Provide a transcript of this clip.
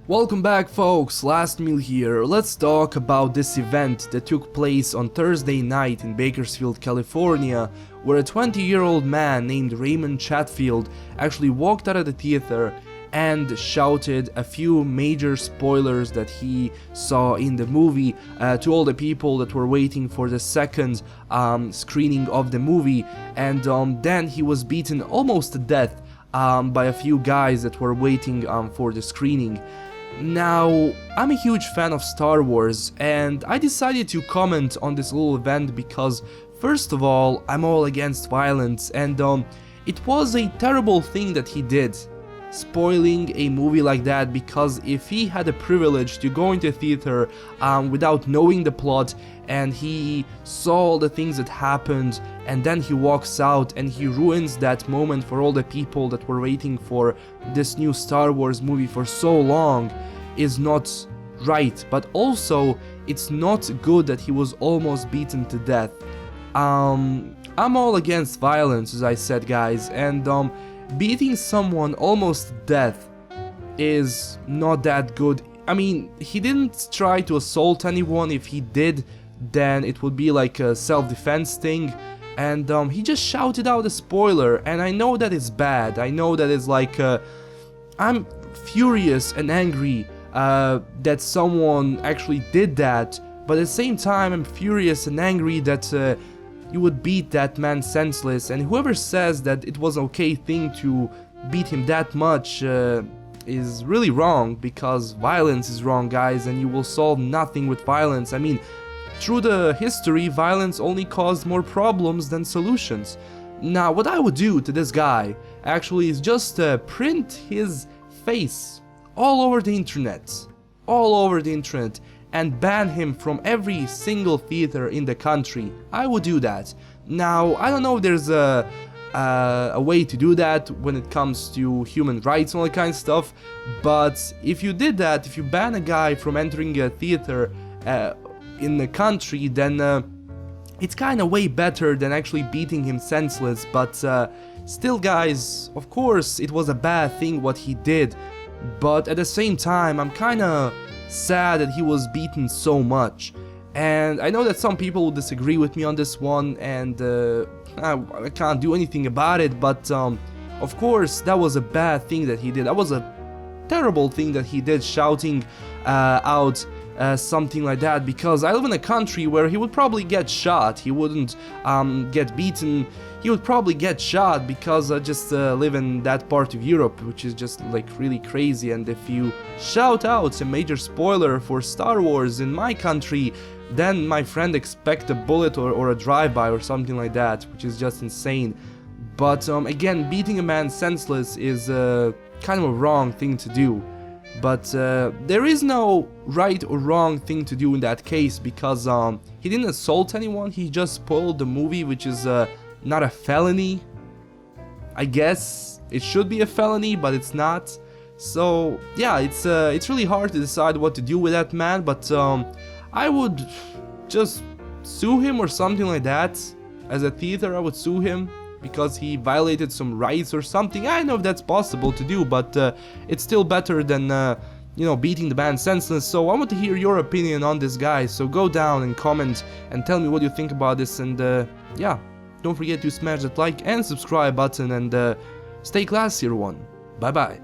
Welcome back folks, LastKnownMeal here. Let's talk about this event that took place on Thursday night in Bakersfield, California, where a 20-year-old man named Raymond Chatfield actually walked out of the theater and shouted a few major spoilers that he saw in the movie to all the people that were waiting for the second screening of the movie, and then he was beaten almost to death by a few guys that were waiting for the screening. Now, I'm a huge fan of Star Wars, and I decided to comment on this little event because, first of all, I'm all against violence, and it was a terrible thing that he did, spoiling a movie like that, because if he had the privilege to go into a theater without knowing the plot, and he saw all the things that happened, and then he walks out and he ruins that moment for all the people that were waiting for this new Star Wars movie for so long, is not right. But also, it's not good that he was almost beaten to death. I'm all against violence, as I said, guys, and beating someone almost to death is not that good. I mean, he didn't try to assault anyone. If he did, then it would be like a self-defense thing, and he just shouted out a spoiler, and I know that it's bad. I know that it's like I'm furious and angry that someone actually did that, but at the same time I'm furious and angry that you would beat that man senseless, and whoever says that it was an okay thing to beat him that much is really wrong, because violence is wrong, guys, and you will solve nothing with violence. I mean, through the history, violence only caused more problems than solutions. Now, what I would do to this guy actually is just print his face all over the internet, and ban him from every single theater in the country. I would do that. Now, I don't know if there's a way to do that when it comes to human rights and all that kind of stuff, but if you did that, if you ban a guy from entering a theater in the country, then it's kind of way better than actually beating him senseless. But still, guys, of course it was a bad thing what he did, but at the same time I'm kind of sad that he was beaten so much. And I know that some people will disagree with me on this one, and I can't do anything about it, but of course that was a bad thing that he did. That was a terrible thing that he did, shouting out something like that, because I live in a country where he would probably get shot. He wouldn't get beaten, he would probably get shot, because I just live in that part of Europe, which is just like really crazy. And if you shout out a major spoiler for Star Wars in my country, then my friend expect a bullet or a drive-by or something like that, which is just insane. But again, beating a man senseless is kind of a wrong thing to do. But there is no right or wrong thing to do in that case, because he didn't assault anyone, he just spoiled the movie, which is not a felony. I guess it should be a felony, but it's not. So yeah, it's really hard to decide what to do with that man, but I would just sue him or something like that. As a theater, I would sue him because he violated some rights or something. I don't know if that's possible to do, but it's still better than you know, beating the man senseless. So I want to hear your opinion on this guy, so go down and comment and tell me what you think about this. And yeah, don't forget to smash that like and subscribe button, and stay classy everyone. Bye bye.